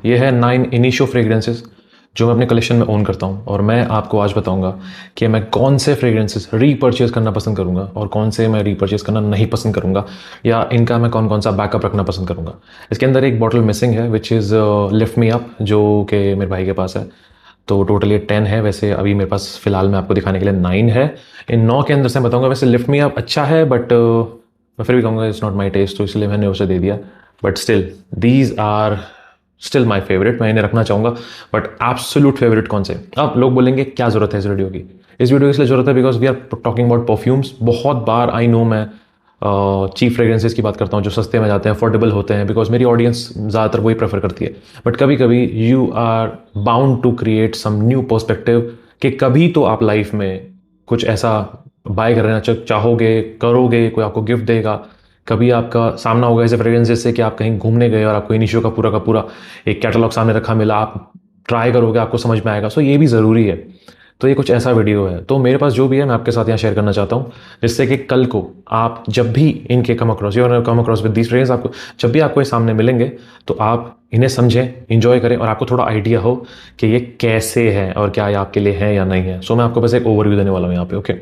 ये है 9 initio fragrances जो मैं अपने कलेक्शन में ओन करता हूँ, और मैं आपको आज बताऊंगा कि मैं कौन से फ्रेग्रेंसेस रीपर्चेज करना पसंद करूंगा और कौन से मैं रीपर्चेज करना नहीं पसंद करूंगा, या इनका मैं कौन कौन सा बैकअप रखना पसंद करूंगा। इसके अंदर एक बॉटल मिसिंग है which is lift me up, जो कि मेरे भाई के पास है। तो टोटल ये 10 है, वैसे अभी मेरे पास फिलहाल मैं आपको दिखाने के लिए 9 है। इन 9 के अंदर से मैं बताऊंगा, वैसे लिफ्ट मी अप अच्छा है बट मैं फिर भी कहूँगा इट्स नॉट माई टेस्ट, तो इसलिए मैंने उसे दे दिया। But still these are still my favourite, मैं इन्हें रखना चाहूँगा। बट एब्सोल्यूट फेवरेट कौन से? अब लोग बोलेंगे क्या ज़रूरत है इस वीडियो की? इस वीडियो की इसलिए ज़रूरत है because we are talking about perfumes. बहुत बार आई नो मैं चीप फ्रेग्रेंसेस की बात करता हूँ जो सस्ते में जाते हैं, अफोर्डेबल होते हैं, बिकॉज मेरी ऑडियंस ज़्यादातर वही प्रेफर करती है। बट कभी कभी you are bound to create some new perspective, कि कभी तो आप लाइफ में कुछ ऐसा बाय करना चाहोगे, करोगे, कोई आपको गिफ्ट देगा, कभी आपका सामना होगा ऐसे फ्रेग्रेंसेस से कि आप कहीं घूमने गए और आपको इनिशियो का पूरा एक कैटलॉग सामने रखा मिला, आप ट्राई करोगे, आपको समझ में आएगा। सो ये भी ज़रूरी है। तो ये कुछ ऐसा वीडियो है, तो मेरे पास जो भी है मैं आपके साथ यहाँ शेयर करना चाहता हूँ, जिससे कि कल को आप जब भी इनके come across with these fragrance, आपको जब भी आपको ये सामने मिलेंगे तो आप इन्हें समझें, इंजॉय करें, और आपको थोड़ा आइडिया हो कि ये कैसे हैं और क्या ये आपके लिए है या नहीं है। सो मैं आपको बस एक ओवरव्यू देने वाला हूँ यहाँ पे। ओके,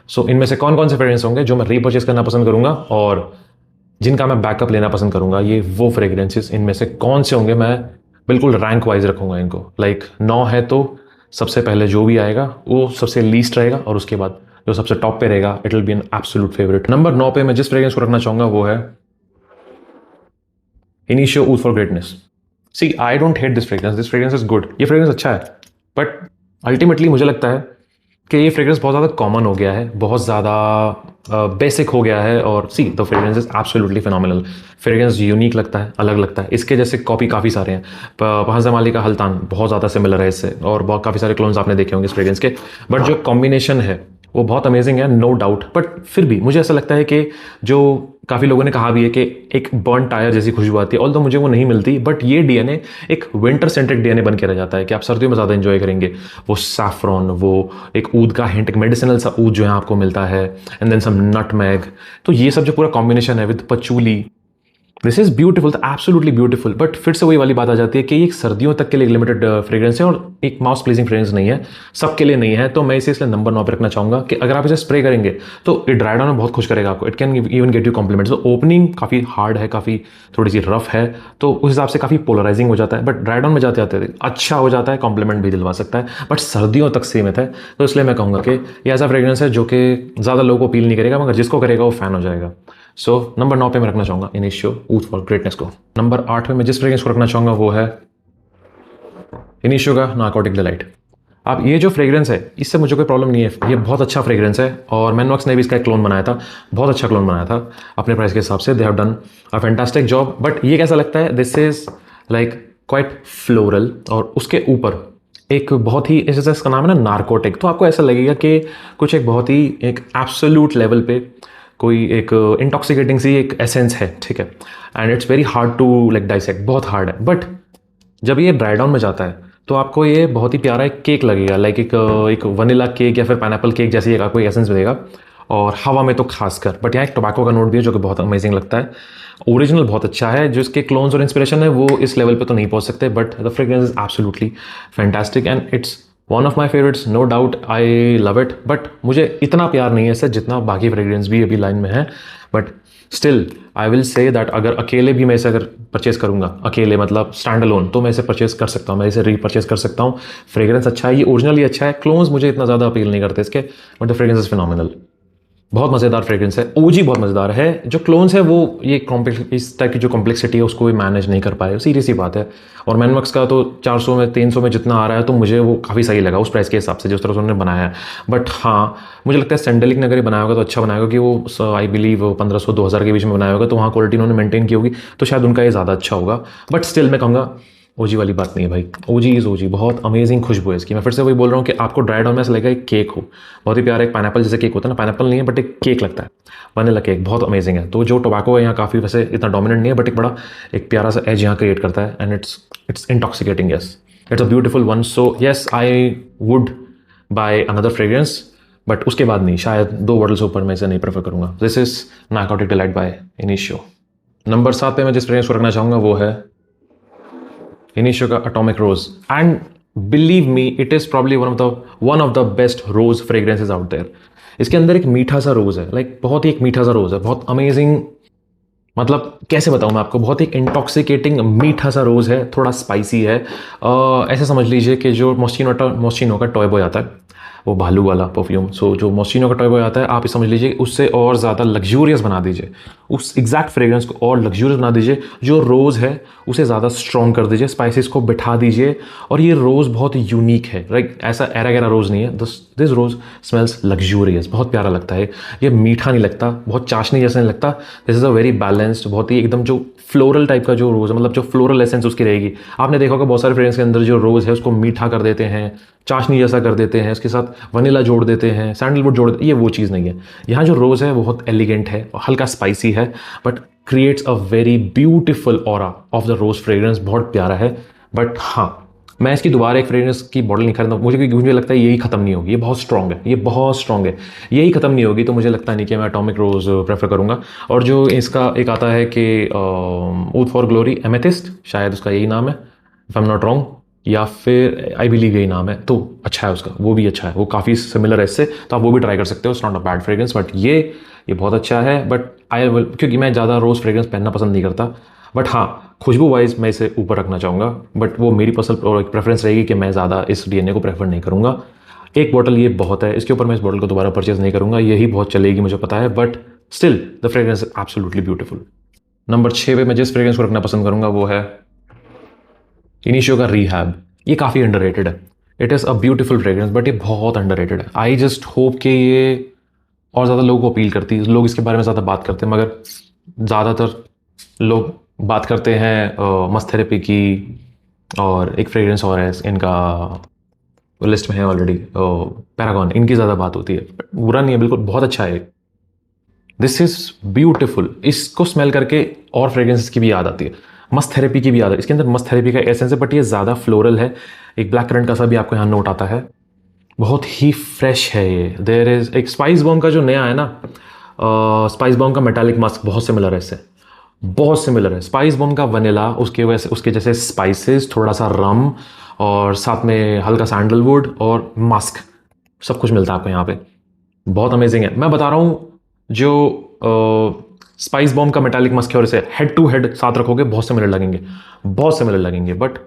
सो इनमें से कौन कौन से फ्रेग्रेंस होंगे जो मैं रीपर्चेस करना पसंद करूंगा और जिनका मैं बैकअप लेना पसंद करूंगा, ये वो फ्रेग्रेंसेस इनमें से कौन से होंगे। मैं बिल्कुल रैंक वाइज रखूंगा इनको, लाइक 9 है तो सबसे पहले जो भी आएगा वो सबसे लीस्ट रहेगा, और उसके बाद जो सबसे टॉप पे रहेगा it will be an absolute favourite. Number 9 पे मैं जिस फ्रेग्रेंस को रखना चाहूंगा वो है Initio oud for greatness. See, I don't hate this fragrance is good, ये फ्रेग्रेंस अच्छा है, बट अल्टीमेटली मुझे लगता है कि ये फ्रेग्रेंस बहुत ज़्यादा कॉमन हो गया है, बहुत ज़्यादा बेसिक हो गया है। और see, the fragrance is absolutely phenomenal. Fragrance unique लगता है, अलग लगता है। इसके जैसे कॉपी काफ़ी सारे हैं। पहज़माली का हल्तान बहुत ज़्यादा सिमिलर है इससे, और बहुत काफ़ी सारे क्लोन्स आपने देखे होंगे इस फ्रेग्रेंस के। बट जो कॉम्बिनेशन है वो बहुत अमेजिंग है, नो डाउट। बट फिर भी मुझे ऐसा लगता है कि जो काफ़ी लोगों ने कहा भी है कि एक बर्न टायर जैसी खुशबू आती है, ऑल्दो मुझे वो नहीं मिलती, बट ये डीएनए एक विंटर सेंट्रिक डीएनए बन के रह जाता है कि आप सर्दियों में ज़्यादा एंजॉय करेंगे। वो सैफ्रॉन, वो एक ऊद का हिंट, एक मेडिसिनल सा ऊद जो है आपको मिलता है, एंड देन सम नटमैग। तो ये सब जो पूरा कॉम्बिनेशन है with पचूली, this is beautiful, absolutely beautiful. But फिर से वही वाली बात आ जाती है कि ये एक सर्दियों तक के लिए लिमिटेड फ्रेग्रेंस है और एक माउथ प्लीजिंग फ्रेग्रेंस नहीं है, सबके लिए नहीं है। तो मैं इसे इसलिए नंबर 9 पे रखना चाहूंगा कि अगर आप इसे स्प्रे करेंगे तो ये ड्राई डाउन में बहुत खुश करेगा आपको। It can even get you compliments. तो ओपनिंग काफ़ी हार्ड है, काफ़ी थोड़ी सी रफ है, तो उस हिसाब से काफ़ी पोलराइजिंग हो जाता है। बट ड्राई डाउन में जाते जाते अच्छा हो जाता है, कॉम्प्लीमेंट भी दिलवा सकता है, बट सर्दियों तक सीमित है। तो इसलिए मैं कहूँगा कि ये ऐसा फ्रेग्रेंस है जो कि ज़्यादा लोगों को अपील नहीं करेगा, मगर जिसको करेगा वो फैन हो जाएगा। सो नंबर 9 पे मैं रखना चाहूंगा इनिशियो ऊद फॉर ग्रेटनेस को। नंबर 8 में मैं जिस फ्रेग्रेंस को रखना चाहूंगा वो है इनिशियो का नार्कोटिक डिलाइट। अब ये जो फ्रेग्रेंस है इससे मुझे कोई प्रॉब्लम नहीं है, ये बहुत अच्छा फ्रेग्रेंस है, और मैनवॉक्स ने भी इसका एक क्लोन बनाया था, बहुत अच्छा क्लोन बनाया था अपने प्राइस के हिसाब से। They have done a fantastic job. But ये कैसा लगता है, this is like quite floral, और उसके ऊपर एक बहुत ही, जैसे इसका नाम है ना नार्कोटिक, तो आपको ऐसा लगेगा कि कुछ एक बहुत ही एक एब्सोल्यूट लेवल पे कोई एक इंटॉक्सिकेटिंग सी एक एसेंस है, ठीक है। And it's very hard to like dissect, बहुत हार्ड है। बट जब ये ड्राई डाउन में जाता है तो आपको ये बहुत ही प्यारा एक केक लगेगा, लाइक एक वनीला केक या फिर पाइनएप्पल केक जैसी एक आपको एसेंस मिलेगा, और हवा में तो खासकर। बट यहाँ एक टोबैको का नोट भी है जो कि बहुत अमेजिंग लगता है। ओरिजिनल बहुत अच्छा है, जो इसके क्लोन्स और इंस्पिरेशन है वो इस लेवल पे तो नहीं पहुंच सकते, but the fragrance is absolutely fantastic and it's one of my favourites, no doubt. I love it. But मुझे इतना प्यार नहीं है इससे जितना बाकी फ्रेग्रेंस भी अभी लाइन में है। But still I will say that अगर अकेले भी मैं इसे अगर परचेस करूंगा, अकेले मतलब स्टैंड अलोन, तो मैं इसे परचेस कर सकता हूँ, मैं इसे रीपरचेस कर सकता हूँ। फ्रेग्रेंस अच्छा है, ये ओरिजिनली अच्छा है। क्लोन्स मुझे इतना ज़्यादा अपील नहीं करते इसके, but the fragrance is phenomenal. बहुत मज़ेदार फ्रेग्रेंस है, ओजी बहुत मज़ेदार है। जो क्लोन्स है वो ये कॉम्प्लेक्स, इस टाइप की जो कॉम्प्लेक्सिटी है उसको भी मैनेज नहीं कर पाए, सीरियस सी बात है। और मैनवक्स का तो 400 में 300 में जितना आ रहा है, तो मुझे वो काफ़ी सही लगा उस प्राइस के हिसाब से जिस तरह से उन्होंने बनाया है। बट हाँ, मुझे लगता है सैंडलिक ने अगर ये बनाया होगा तो अच्छा बनाया होगा, कि वो आई बिलीव 1500-2000 के बीच में बनाया होगा, तो वहाँ क्वालिटी उन्होंने मेंटेन की होगी, तो शायद उनका ये ज़्यादा अच्छा होगा। बट स्टिल मैं कहूँगा ओजी वाली बात नहीं है भाई, ओजी इज़ ओजी, बहुत अमेजिंग खुशबू है इसकी। मैं फिर से वही बोल रहा हूँ कि आपको ड्राई डाउन में ऐसा लगेगा एक केक हो, बहुत ही प्यारा, एक पाइनएप्पल जैसे केक होता है ना, पाइनएप्पल नहीं है बट एक केक लगता है, वनीला केक, बहुत अमेजिंग है। तो जो टोबैको है यहाँ काफ़ी वैसे इतना डोमिनेंट नहीं है, बट एक बड़ा एक प्यारा सा एज यहाँ क्रिएट करता है, and it's intoxicating, yes, it's a beautiful one. So yes, I would by another fragrance, but उसके बाद नहीं, शायद 2 बॉटल्स ऊपर मैं इसे नहीं प्रेफर करूँगा। This is Narcotic Delight by Initio. Number 7 पे मैं जिस फ्रेग्रेंस को रखना चाहूँगा वो है इनिशियो का Atomic Rose, and believe me it is probably one of the best rose fragrances out there. इसके अंदर एक मीठा सा रोज है, लाइक बहुत ही एक मीठा सा रोज है, बहुत अमेजिंग, मतलब कैसे बताऊं मैं आपको, बहुत ही इंटॉक्सिकेटिंग मीठा सा रोज है, थोड़ा स्पाइसी है। ऐसे समझ लीजिए कि जो मॉस्किनो का टॉय बॉय आता है, वो भालू वाला परफ्यूम, सो जो मॉस्किनो का टॉय बॉय आता है, आप ये समझ लीजिए उससे और ज़्यादा लग्जूरियस बना दीजिए, उस एग्जैक्ट फ्रेग्रेंस को और लग्जूरियस बना दीजिए। जो रोज़ है उसे ज़्यादा स्ट्रॉन्ग कर दीजिए, स्पाइसेस को बिठा दीजिए, और ये रोज़ बहुत यूनिक है, लाइक ऐसा एरा गैरा रोज़ नहीं है। दिस रोज़ स्मेल्स लग्जूरियस, बहुत प्यारा लगता है। ये मीठा नहीं लगता, बहुत चाशनी जैसा नहीं लगता, this is a very balanced, बहुत ही एकदम जो फ्लोरल टाइप का जो रोज़ है, मतलब जो फ्लोरल एसेंस उसकी रहेगी। आपने देखा होगा बहुत सारे फ्रेग्रेंस के अंदर जो रोज़ है उसको मीठा कर देते हैं, चाशनी जैसा कर देते हैं, उसके साथ वनीला जोड़ देते हैं, सैंडलवुड जोड़ देते हैं, ये वो चीज़ नहीं है। यहाँ जो रोज़ है वो बहुत एलिगेंट है और हल्का स्पाइसी है, but creates a very beautiful aura of the rose fragrance, बहुत प्यारा है। बट हाँ, मैं इसकी दोबारा एक फ्रेग्रेंस की बॉटल नहीं खरीदता मुझे, क्योंकि मुझे लगता है यही खत्म नहीं होगी, ये बहुत स्ट्रॉन्ग है, ये बहुत स्ट्रॉन्ग है, यही खत्म नहीं होगी, तो मुझे लगता नहीं कि मैं एटॉमिक रोज़ प्रेफर करूँगा। और जो इसका एक आता है कि ऊथ फॉर ग्लोरी एमेथिस्ट, शायद उसका यही नाम है if I am not wrong, या फिर आई बिलीव यही नाम है, तो अच्छा है उसका, वो भी अच्छा है, वो काफ़ी सिमिलर है इससे, तो आप वो भी ट्राई कर सकते हो। It's not a bad fragrance, but ये बहुत अच्छा है। बट आई विल, क्योंकि मैं ज़्यादा रोज़ फ्रेग्रेंस पहनना पसंद नहीं करता, बट हाँ खुशबू वाइज मैं इसे ऊपर रखना चाहूँगा, बट वो मेरी पर्सनल प्रेफरेंस रहेगी कि मैं ज़्यादा इस डीएनए को प्रेफर नहीं करूँगा। एक बॉटल ये बहुत है, इसके ऊपर मैं इस बॉटल को दोबारा परचेज नहीं करूँगा, यही बहुत चलेगी मुझे पता है, but still the fragrance is absolutely beautiful. Number 6 पे मैं जिस फ्रेग्रेंस को रखना पसंद करूँगा वो है इनिशियो का रिहैब। ये काफ़ी अंडररेटेड है, it is a beautiful fragrance, but ये बहुत अंडररेटेड है। आई जस्ट होप कि ये और ज़्यादा लोगों को अपील करती है, लोग इसके बारे में ज़्यादा बात करते हैं, मगर ज़्यादातर लोग बात करते हैं मस्त थेरेपी की, और एक फ्रेग्रेंस और है इनका, लिस्ट में है ऑलरेडी, पैरागॉन, इनकी ज़्यादा बात होती है। बुरा नहीं है, बिल्कुल बहुत अच्छा है। दिस इज़ ब्यूटिफुल, इसको स्मेल करके और फ्रेग्रेंसेस की भी याद आती है, मस्त थेरेपी की भी याद है, इसके अंदर मस्त थेरेपी का एसेंस है, बट ये ज़्यादा फ्लोरल है, एक ब्लैक करंट का सा भी आपको यहाँ नोट आता है, बहुत ही फ्रेश है ये। देयर इज़ एक स्पाइस बॉम्ब का जो नया है ना, स्पाइस बॉम्ब का मेटालिक मास्क बहुत सिमिलर है इससे, बहुत सिमिलर है। स्पाइस बॉम्ब का वनीला, उसके वजह से उसके जैसे स्पाइसेस, थोड़ा सा रम, और साथ में हल्का सैंडलवुड और मास्क, सब कुछ मिलता है आपको यहाँ पे, बहुत अमेजिंग है। मैं बता रहा हूँ, जो स्पाइस बॉम्ब का मेटालिक मस्क है और इसे हेड टू हेड साथ रखोगे बहुत सिमिलर लगेंगे, बहुत सिमिलर लगेंगे, बट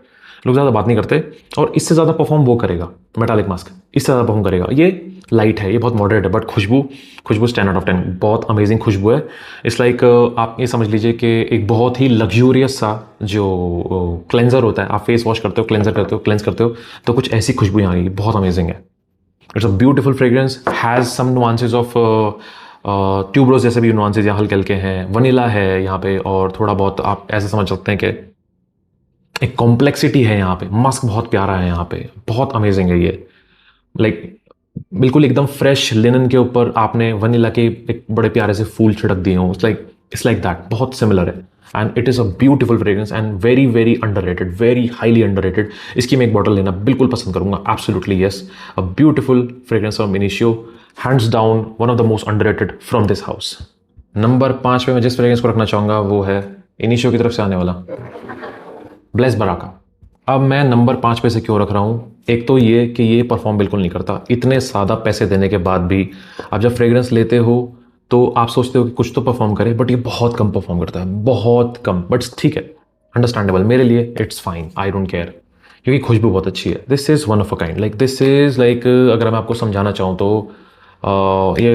लोग ज़्यादा बात नहीं करते। और इससे ज़्यादा परफॉर्म वो करेगा मेटालिक मास्क, इससे ज़्यादा परफॉर्म करेगा। ये लाइट है, ये बहुत मॉडरेट है, बट खुशबू 10 आउट ऑफ 10, बहुत अमेजिंग खुशबू है। इट्स लाइक आप ये समझ लीजिए कि एक बहुत ही लग्जूरियस सा जो क्लेंजर होता है, आप फेस वॉश करते हो, क्लेंजर करते हो, क्लेंस करते हो, तो कुछ ऐसी खुशबू यहाँ आएगी, बहुत अमेजिंग है। It's a beautiful fragrance, has some nuances of tuberose जैसे भी नुआंसेस यहाँ हल्के हल्के हैं, वनीला है यहाँ पे, और थोड़ा बहुत आप ऐसे समझ सकते हैं कि एक कॉम्प्लेक्सिटी है यहाँ पे। मस्क बहुत प्यारा है यहाँ पे, बहुत अमेजिंग है ये, लाइक बिल्कुल एकदम फ्रेश लिनन के ऊपर आपने वनीला के एक बड़े प्यारे से फूल छिड़क दिए हों, इट्स लाइक दैट, बहुत सिमिलर है। And it is a beautiful fragrance and very very underrated, very highly underrated. इसकी मैं एक बॉटल लेना बिल्कुल पसंद करूंगा, absolutely yes. A beautiful fragrance from initio, hands down one of the most underrated from this house. Number 5 पे मैं जिस फ्रेग्रेंस को रखना चाहूँगा वो है इनिशियो की तरफ से आने वाला ब्लेस बराका। अब मैं नंबर 5 पे से क्यों रख रहा हूँ, एक तो ये कि ये परफॉर्म बिल्कुल नहीं करता, इतने ज़्यादा पैसे देने के बाद भी आप जब फ्रेग्रेंस लेते हो तो आप सोचते हो कि कुछ तो परफॉर्म करे, बट ये बहुत कम परफॉर्म करता है, बहुत कम, बट ठीक है, अंडरस्टैंडेबल, मेरे लिए it's fine, I don't care, क्योंकि खुशबू बहुत अच्छी है। This is one of a kind, like this is like, अगर मैं आपको समझाना चाहूँ तो ये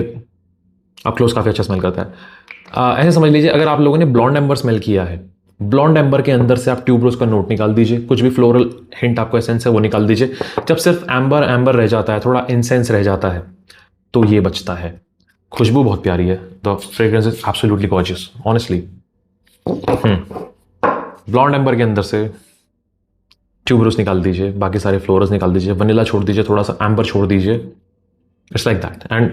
आप क्लोज काफ़ी अच्छा स्मेल करता है। ऐसे समझ लीजिए, अगर आप लोगों ने ब्लॉन्ड एम्बर स्मेल किया है, ब्लॉन्ड एम्बर के अंदर से आप ट्यूबरोज का नोट निकाल दीजिए, कुछ भी फ्लोरल हिंट आपको एसेंस है वो निकाल दीजिए, जब सिर्फ एम्बर रह जाता है, थोड़ा इंसेंस रह जाता है, तो ये बचता है। खुशबू बहुत प्यारी है, the fragrance is absolutely gorgeous honestly. Blonde Amber के अंदर से ट्यूबरोज निकाल दीजिए, बाकी सारे फ्लोरल्स निकाल दीजिए, वनीला छोड़ दीजिए, थोड़ा सा एम्बर छोड़ दीजिए, इट्स लाइक दैट, एंड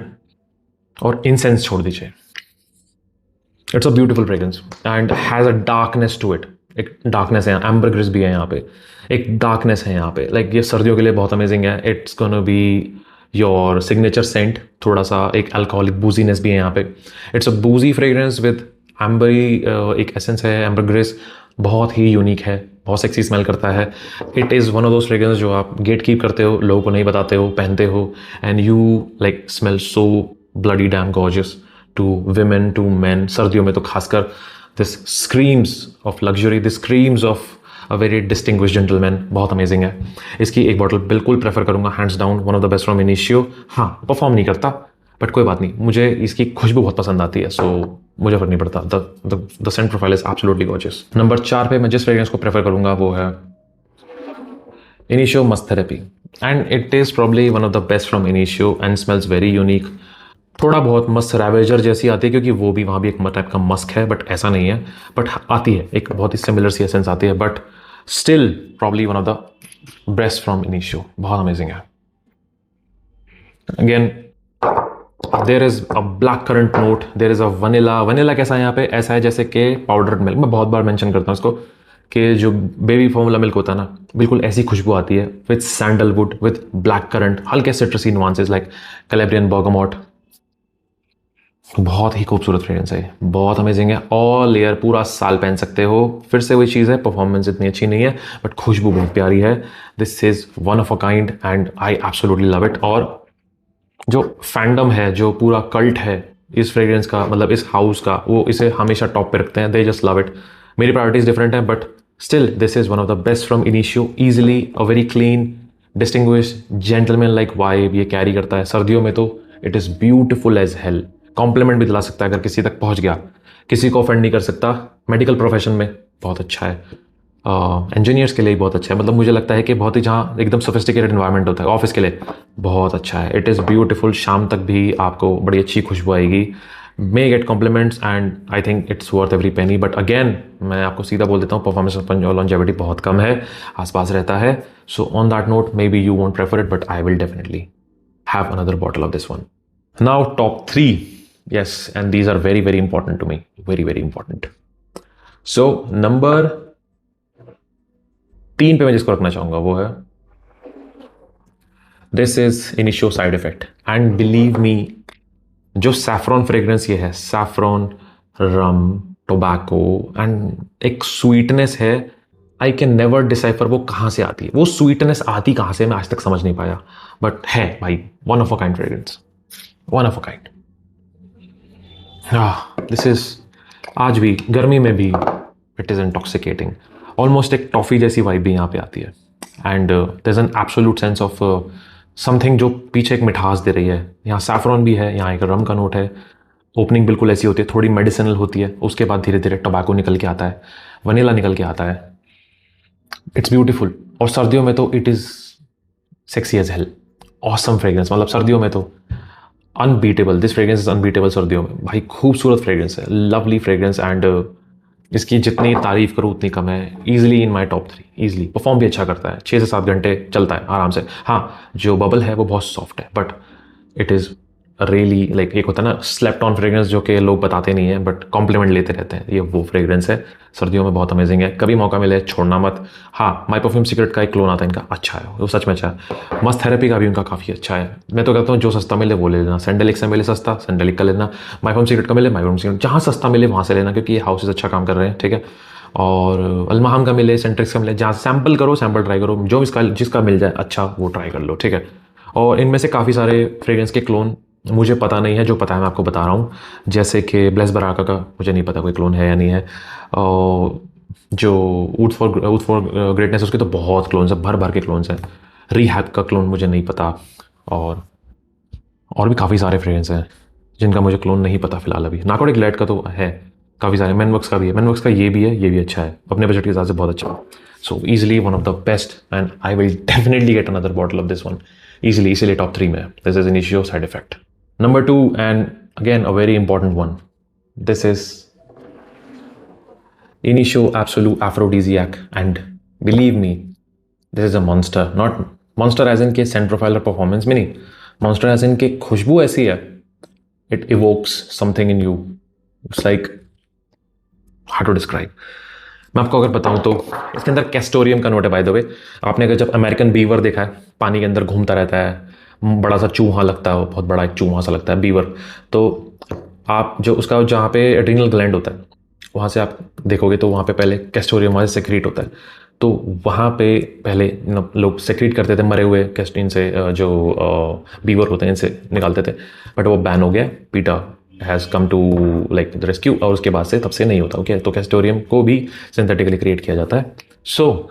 और इंसेंस छोड़ दीजिए। It's a beautiful fragrance and has a darkness to it, एक डार्कनेस है, एम्बर ग्रिस भी है यहाँ पे, एक डार्कनेस है यहाँ पे, लाइक ये सर्दियों के लिए बहुत अमेजिंग है। It's gonna be your signature scent, थोड़ा सा एक अल्कोहलिक बूजीनेस भी है यहाँ पे। इट्स अ बूजी फ्रेग्रेंस विद एम्बरी, एक एसेंस है एम्बर ग्रिस, बहुत ही यूनिक है, बहुत सेक्सी स्मेल करता है। It is one of those fragrance जो आप गेट कीप करते हो, लोगों को नहीं बताते हो, पहनते हो, and you like smell so bloody damn gorgeous to women, to man. सर्दियों में तो खासकर this screams of luxury, this screams of a very distinguish gentleman. बहुत अमेजिंग है। इसकी एक बॉटल बिल्कुल प्रेफर करूंगा, hands down, one of the best from initio. हाँ, परफॉर्म नहीं करता बट कोई बात नहीं, मुझे इसकी खुशबू बहुत पसंद आती है, सो मुझे फर्क नहीं पड़ता। The Saint profile is absolutely gorgeous. Number 4 पे मैं जिस फ्रेग्रेंस को प्रेफर करूंगा वो है initio Musk therapy, and it is probably one of the best from initio and smells very unique. थोड़ा बहुत मस्क रैवेजर जैसी आती है क्योंकि वो भी वहाँ भी एक टाइप का मस्क है, बट ऐसा नहीं है, बट आती है, एक बहुत ही सिमिलर सी एसेंस आती है, but still probably one of the best from initio. बहुत अमेजिंग है। Again there is a black currant note, there is a vanilla. Vanilla कैसा है यहाँ पे? ऐसा है जैसे कि पाउडर्ड मिल्क, मैं बहुत बार मेंशन करता हूँ इसको, कि जो बेबी फॉर्मूला मिल्क होता है ना, बिल्कुल ऐसी खुशबू आती है with sandalwood, with black currant, हल्के सिट्रसी नुआंसेस लाइक कैलेब्रियन बर्गामोट। बहुत ही खूबसूरत फ्रेग्रेंस है, बहुत अमेजिंग है। ऑल लेयर पूरा साल पहन सकते हो। फिर से वही चीज़ है, परफॉर्मेंस इतनी अच्छी नहीं है बट खुशबू बहुत प्यारी है। This is one of a kind and I absolutely love it. और जो फैंडम है, जो पूरा कल्ट है इस फ्रेग्रेंस का, मतलब इस हाउस का, वो इसे हमेशा टॉप पे रखते हैं। They just love it. मेरी प्रायोरिटीज डिफरेंट है but still this is one of the best from initio. Easily a very clean distinguish gentleman like vibe ये कैरी करता है। सर्दियों में तो it is beautiful as hell. Compliment भी दिला सकता है अगर किसी तक पहुंच गया, किसी को ऑफेंड नहीं कर सकता। मेडिकल प्रोफेशन में बहुत अच्छा है, इंजीनियर्स के लिए बहुत अच्छा है। मतलब मुझे लगता है कि बहुत ही जहाँ एकदम सोफिस्टिकेटेड इन्वायरमेंट होता है ऑफिस के लिए, बहुत अच्छा है। It is beautiful. शाम तक भी आपको बड़ी अच्छी खुशबू आएगी। May get compliments and I think it's worth every penny, but again मैं आपको सीधा बोल देता हूँ, परफॉर्मेंस और लॉन्जेविटी बहुत कम है, आसपास रहता है। So on that note may be you won't prefer it but I will definitely have another bottle of this one. Now top 3, yes, and these are very very important to me, very very important. So number 3 पे मैं जिसको रखना चाहूंगा वो है this is initio side effect, and believe मी जो saffron fragrance ये है, सैफ्रॉन, रम, टोबैको एंड एक स्वीटनेस है। आई कैन नेवर डिसाइफर वो कहाँ से आती है, वो स्वीटनेस आती कहाँ से मैं आज तक समझ नहीं पाया, बट है भाई one of a kind fragrance, one of a kind. This is आज भी गर्मी में भी इट इज़ इंटॉक्सिकेटिंग। ऑलमोस्ट एक टॉफ़ी जैसी वाइब भी यहाँ पे आती है, and there is an absolute sense of something जो पीछे एक मिठास दे रही है। यहाँ सैफ्रॉन भी है, यहाँ एक रम का नोट है। ओपनिंग बिल्कुल ऐसी होती है, थोड़ी मेडिसिनल होती है, उसके बाद धीरे धीरे टोबैको निकल के आता है, वनीला निकल के आता है। It's beautiful. और सर्दियों में तो it is sexy as hell. Awesome fragrance, मतलब सर्दियों में तो unbeatable. This fragrance is unbeatable सर्दियों में भाई। खूबसूरत फ्रेग्रेंस है, लवली फ्रेग्रेंस, एंड इसकी जितनी तारीफ करूँ उतनी कम है। Easily in my top 3, easily. Perform भी अच्छा करता है, 6 से 7 घंटे चलता है आराम से। हाँ, जो बबल है वो बहुत सॉफ्ट है, but it is really like, एक होता है ना स्लेप्ट ऑन फ्रेग्रेंस जो कि लोग बताते नहीं है बट कॉम्प्लीमेंट लेते रहते हैं, ये वो फ्रेग्रेंस है। सर्दियों में बहुत अमेजिंग है, कभी मौका मिले छोड़ना मत। हाँ, माई परफ्यूम सीक्रेट का एक क्लोन आता है इनका, अच्छा है वो, सच में अच्छा है। मस्त थेरेपी का भी उनका काफ़ी अच्छा है। मैं तो कहता हूँ जो सस्ता मिले वो ले लेना। सैंडलिक से मिले सस्ता, सैंडलिक का लेना। माई परफ्यूम सीक्रेट का मिले, माई परफ्यूम सीक्रेट, जहाँ सस्ता मिले वहाँ से लेना, क्योंकि ये हाउसेज अच्छा काम कर रहे हैं, ठीक है। और अल्माहम का मिले, सेंट्रिक्स का मिले, जहाँ सैम्पल करो, सैम्पल ट्राई करो, जो इसका जिसका मिल जाए अच्छा वो ट्राई कर लो, ठीक है। और इनमें से काफ़ी सारे फ्रेग्रेंस के क्लोन मुझे पता नहीं है, जो पता है मैं आपको बता रहा हूँ। जैसे कि ब्लेस बराका का मुझे नहीं पता कोई क्लोन है या नहीं है। और जो वुड फॉर ग्रेटनेस, उसके तो बहुत क्लोन्स हैं, भर भर के क्लोन्स हैं। रीहैब का क्लोन मुझे नहीं पता, और भी काफ़ी सारे फ्रेग्रेंस हैं जिनका मुझे क्लोन नहीं पता फिलहाल अभी। नार्कोटिक लाइट का तो है काफ़ी सारे। मैनवर्क्स का भी है, मैनवर्क्स का ये भी है, ये भी अच्छा है, अपने बजट के हिसाब से बहुत अच्छा है। So easily one of the best, and I will definitely get another bottle of this one easily, इसीलिए टॉप 3 में है। This is initio side effect. Number 2, and again a very important one. This is Initio Absolute Aphrodisiac, and believe me, this is a monster. Not monster as in के scent profile और performance में नहीं, monster as in के खुशबू ऐसी है, it evokes something in you. It's like hard to describe. मैं आपको अगर बताऊं तो इसके अंदर कैस्टोरियम का नोट है, बाय द वे। आपने अगर जब अमेरिकन बीवर देखा है, पानी के अंदर घूमता रहता है, बड़ा सा चूहा लगता है, वो बहुत बड़ा एक चूहा सा लगता है बीवर, तो आप जो उसका जहाँ पे एड्रिनल ग्लैंड होता है वहाँ से आप देखोगे तो वहाँ पे पहले कैस्टोरियम वहाँ से सेक्रेट होता है। तो वहाँ पे पहले लोग सेक्रेट करते थे मरे हुए कैस्टिन से, जो बीवर होते हैं इनसे निकालते थे, बट वो बैन हो गया। Peter has come to like the rescue, और उसके बाद से तब से नहीं होता। ओके, तो कैस्टोरियम को भी सिंथेटिकली क्रिएट किया जाता है। सो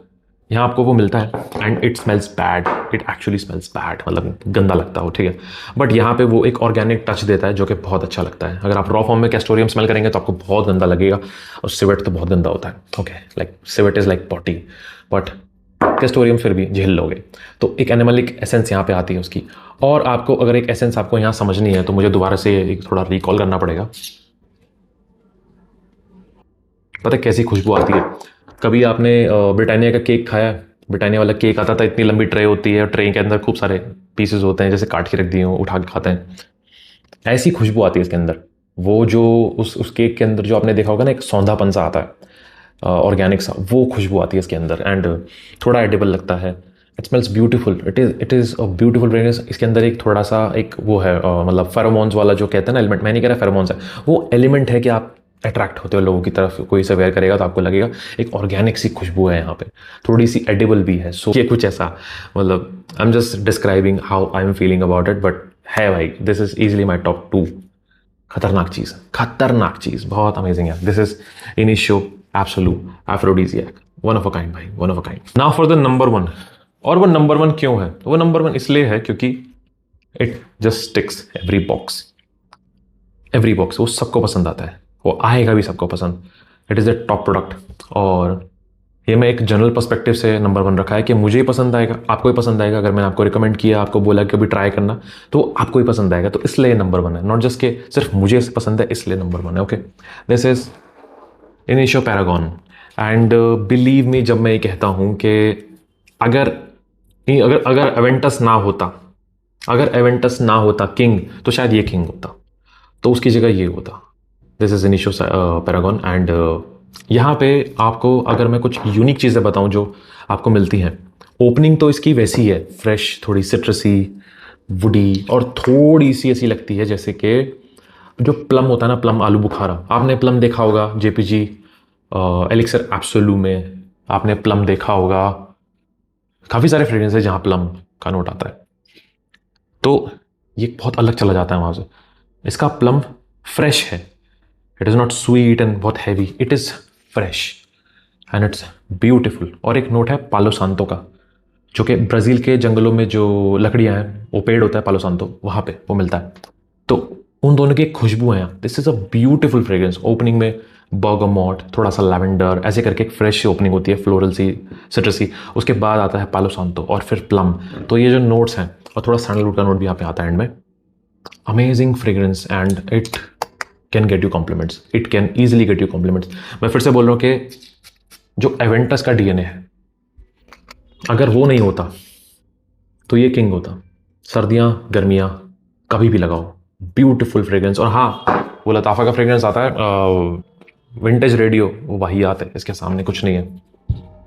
यहाँ आपको वो मिलता है and it smells bad, it actually smells bad, मतलब गंदा लगता हो, ठीक है। बट यहाँ पे वो एक ऑर्गेनिक टच देता है जो कि बहुत अच्छा लगता है। अगर आप रॉ फॉर्म में कैस्टोरियम स्मेल करेंगे तो आपको बहुत गंदा लगेगा, और सिवेट तो बहुत गंदा होता है। Okay, like civet is like potty, but castoreum फिर भी झेल लोगे। तो एक एनिमलिक एसेंस यहाँ पे आती है उसकी। और आपको अगर एक एसेंस आपको यहाँ समझनी है तो मुझे दोबारा से एक थोड़ा रिकॉल करना पड़ेगा। पता है कैसी खुशबू आती है? कभी आपने ब्रिटानिया का केक खाया है? ब्रिटानिया वाला केक आता था, इतनी लंबी ट्रे होती है और ट्रे के अंदर खूब सारे पीसेस होते हैं, जैसे काट के रख दिए हो, उठा के खाते हैं। ऐसी खुशबू आती है इसके अंदर। वो जो उस केक के अंदर जो आपने देखा होगा ना, एक सौंधापन सा आता है ऑर्गेनिक सा, वो खुशबू आती है इसके अंदर, एंड थोड़ा एडिबल लगता है। It smells beautiful, it is a beautiful fragrance. इसके अंदर एक थोड़ा सा एक वो है मतलब फेरोमोन्स वाला जो कहते हैं ना एलिमेंट, मैं नहीं कह रहा फेरोमोन्स है, वो एलिमेंट है कि आप अट्रैक्ट होते हो लोगों की तरफ। कोई इसे वेयर करेगा तो आपको लगेगा एक ऑर्गेनिक सी खुशबू है यहाँ पे, थोड़ी सी एडिबल भी है। सो ये कुछ ऐसा, मतलब I am just describing how I am feeling about it, but है भाई, this is easily my top 2। खतरनाक चीज़, खतरनाक चीज़, बहुत अमेजिंग है। This is Initio absolute aphrodisiac, one of a kind भाई, one of a kind. Now for the number 1। और वो नंबर 1 क्यों है? वो नंबर 1 इसलिए है क्योंकि it just ticks every box, every box. वो सबको पसंद आता है, वो आएगा भी सबको पसंद। It is the top product. और ये मैं एक जनरल पर्सपेक्टिव से नंबर 1 रखा है कि मुझे ही पसंद आएगा, आपको ही पसंद आएगा। अगर मैंने आपको रिकमेंड किया, आपको बोला कि अभी ट्राई करना, तो आपको ही पसंद आएगा। तो इसलिए नंबर 1 है, नॉट जस्ट कि सिर्फ मुझे पसंद है इसलिए नंबर 1 है। Okay, this is initio Paragon. And believe मी जब मैं ये कहता हूँ कि अगर अगर अगर एवेंटस ना होता, अगर एवेंटस ना होता किंग, तो शायद ये किंग होता, तो उसकी जगह ये होता। This is initio Paragon. And यहाँ पे आपको अगर मैं कुछ यूनिक चीज़ें बताऊँ जो आपको मिलती हैं, ओपनिंग तो इसकी वैसी है, फ्रेश, थोड़ी सिट्रसी, वुडी, और थोड़ी सी ऐसी लगती है जैसे कि जो प्लम होता है ना, प्लम आलू बुखारा। आपने प्लम देखा होगा जेपीजी एलिक्सर एब्सोलू में, आपने प्लम देखा होगा। काफ़ी सारे फ्रेग्रेंस है जहाँ प्लम का नोट आता है, तो ये बहुत अलग चला जाता है वहाँ से। इसका प्लम फ्रेश है, it is not sweet and बहुत हैवी, it is fresh and it's beautiful. और एक नोट है पालो सांतो का, जो कि ब्राज़ील के जंगलों में जो लकड़ियाँ हैं, वो पेड़ होता है पालो सांतो, वहाँ पे वो मिलता है। तो उन दोनों की एक खुशबू है यहाँ। This is a beautiful fragrance. Opening में बर्गामोट, थोड़ा सा लैवेंडर, ऐसे करके एक फ्रेश ओपनिंग होती है, फ्लोरल सी, सिट्रसी। उसके बाद आता है पालो सांतो और फिर प्लम। तो ये जो नोट्स हैं, और थोड़ा सैंडलवुड का नोट भी यहाँ पे आता है एंड में। Amazing fragrance and it can get you compliments, it can easily get you compliments. मैं फिर से बोल रहा हूँ कि जो एवेंटस का डीएनए है, अगर वो नहीं होता तो ये किंग होता। सर्दियाँ गर्मियाँ कभी भी लगाओ, ब्यूटीफुल फ्रेग्रेंस। और हाँ, वो लताफ़ा का फ्रेग्रेंस आता है, विंटेज रेडियो, वो वही आता है, इसके सामने कुछ नहीं है,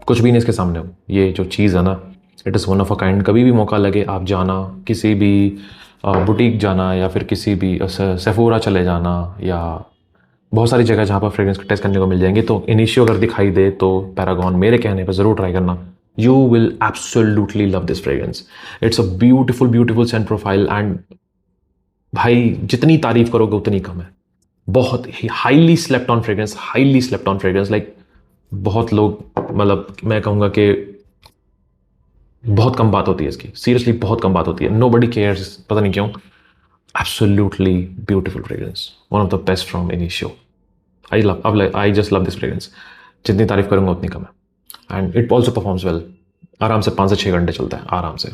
कुछ भी नहीं इसके सामने। हो ये जो चीज़ है ना, it is one of a kind. कभी भी मौका लगे आप जाना, किसी भी बुटीक जाना, या फिर किसी भी सेफोरा चले जाना, या बहुत सारी जगह जहाँ पर फ्रेग्रेंस टेस्ट करने को मिल जाएंगे, तो इनिशियो अगर दिखाई दे तो पैरागॉन मेरे कहने पर ज़रूर ट्राई करना। You will absolutely love this fragrance. It's a beautiful beautiful scent profile, and भाई जितनी तारीफ करोगे उतनी कम है। बहुत ही highly slept on fragrance, highly slept on fragrance. Like बहुत लोग, मतलब मैं कहूँगा कि बहुत कम बात होती है इसकी, सीरियसली बहुत कम बात होती है। नो बडी केयर्स, पता नहीं क्यों। Absolutely beautiful fragrance, one of the best from initio. I just love this fragrance. जितनी तारीफ करूंगा उतनी कम है। And it also performs well, आराम से 5 से 6 घंटे चलता है आराम से।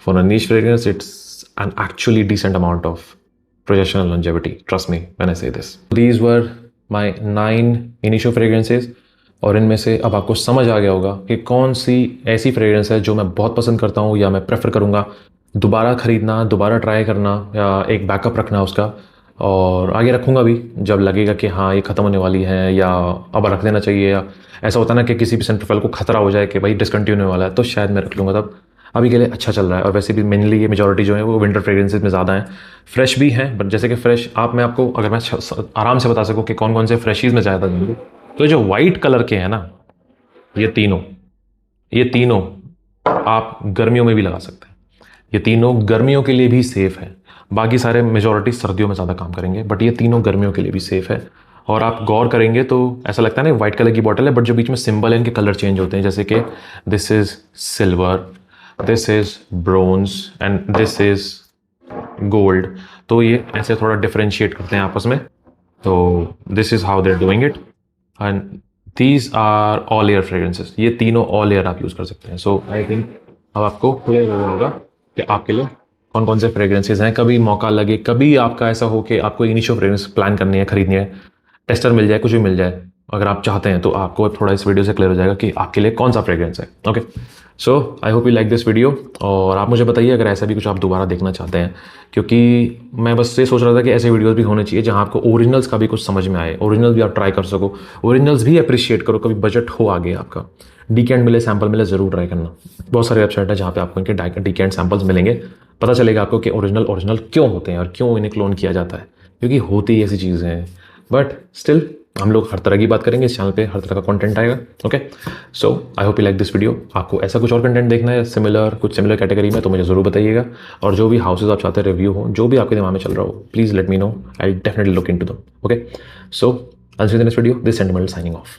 For a niche fragrance it's an actually decent amount of projection and longevity, trust me when I say this. These were my 9 initial fragrances, और इनमें से अब आपको समझ आ गया होगा कि कौन सी ऐसी फ्रेग्रेंस है जो मैं बहुत पसंद करता हूँ, या मैं प्रेफर करूँगा दोबारा ख़रीदना, दोबारा ट्राई करना, या एक बैकअप रखना उसका। और आगे रखूँगा भी जब लगेगा कि हाँ ये ख़त्म होने वाली है, या अब रख देना चाहिए, या ऐसा होता है ना कि किसी भी सेंट प्रोफाइल को खतरा हो जाए कि भाई डिसकंटिन्यू होने वाला है, तो शायद मैं रख लूँगा तब। अभी के लिए अच्छा चल रहा है। और वैसे भी मेनली ये मेजॉरिटी जो है वो विंटर फ्रेग्रेंसेज में ज़्यादा हैं। फ्रेश भी हैं, बट जैसे कि फ्रेश मैं आपको अगर मैं आराम से बता सकूँ कि कौन कौन से फ्रेशीज़ में ज़्यादा देंगे, तो जो वाइट कलर के हैं ना, ये तीनों, ये तीनों आप गर्मियों में भी लगा सकते हैं। ये तीनों गर्मियों के लिए भी सेफ़ है। बाकी सारे मेजॉरिटी सर्दियों में ज़्यादा काम करेंगे, बट ये तीनों गर्मियों के लिए भी सेफ़ है। और आप गौर करेंगे तो ऐसा लगता है ना वाइट कलर की बॉटल है, बट जो बीच में सिंबल है इनके कलर चेंज होते हैं, जैसे कि this is silver, this is bronze and this is gold. तो ये ऐसे थोड़ा डिफरेंशिएट करते हैं आपस में। तो this is how they are doing it and these are all air fragrances. ये तीनों ऑल एयर आप यूज़ कर सकते हैं। सो आई थिंक अब आपको क्लियर हो होगा कि आपके लिए कौन कौन से फ्रेग्रेंसेस हैं। कभी मौका लगे, कभी आपका ऐसा हो कि आपको इनिशियल फ्रेग्रेंस प्लान करनी है, खरीदनी है, टेस्टर मिल जाए, कुछ भी मिल जाए, अगर आप चाहते हैं तो आपको थोड़ा इस वीडियो से क्लियर हो जाएगा कि आपके लिए कौन सा फ्रेग्रेंस है। Okay, so I hope you like this video. और आप मुझे बताइए अगर ऐसा भी कुछ आप दोबारा देखना चाहते हैं, क्योंकि मैं बस ये सोच रहा था कि ऐसे वीडियोस भी होने चाहिए जहां आपको ओरिजिनल्स का भी कुछ समझ में आए, ओरिजिनल भी आप ट्राई कर सको, ओरिजिनल्स भी अप्रिशिएट करो। कभी बजट हो आगे आपका, डीकेंड मिले, सैम्पल मिले, ज़रूर ट्राई करना। बहुत सारे वेबसाइट है जहाँ पे आपको इनके डीकेंड सैम्पल्स मिलेंगे, पता चलेगा आपको कि ओरिजिनल क्यों होते हैं और क्यों इन्हें क्लोन किया जाता है, क्योंकि होती ही ऐसी चीज़ें हैं। बट स्टिल हम लोग हर तरह की बात करेंगे इस चैनल पे, हर तरह का कंटेंट आएगा। Okay, so I hope you like this video. आपको ऐसा कुछ और कंटेंट देखना है सिमिलर, कुछ सिमिलर कैटेगरी में, तो मुझे ज़रूर बताइएगा। और जो भी हाउसेज आप चाहते हैं रिव्यू हो, जो भी आपके दिमाग में चल रहा हो, please let me know, I definitely look into them. Okay, so I'll see you in the next video. This is Sentimental signing off.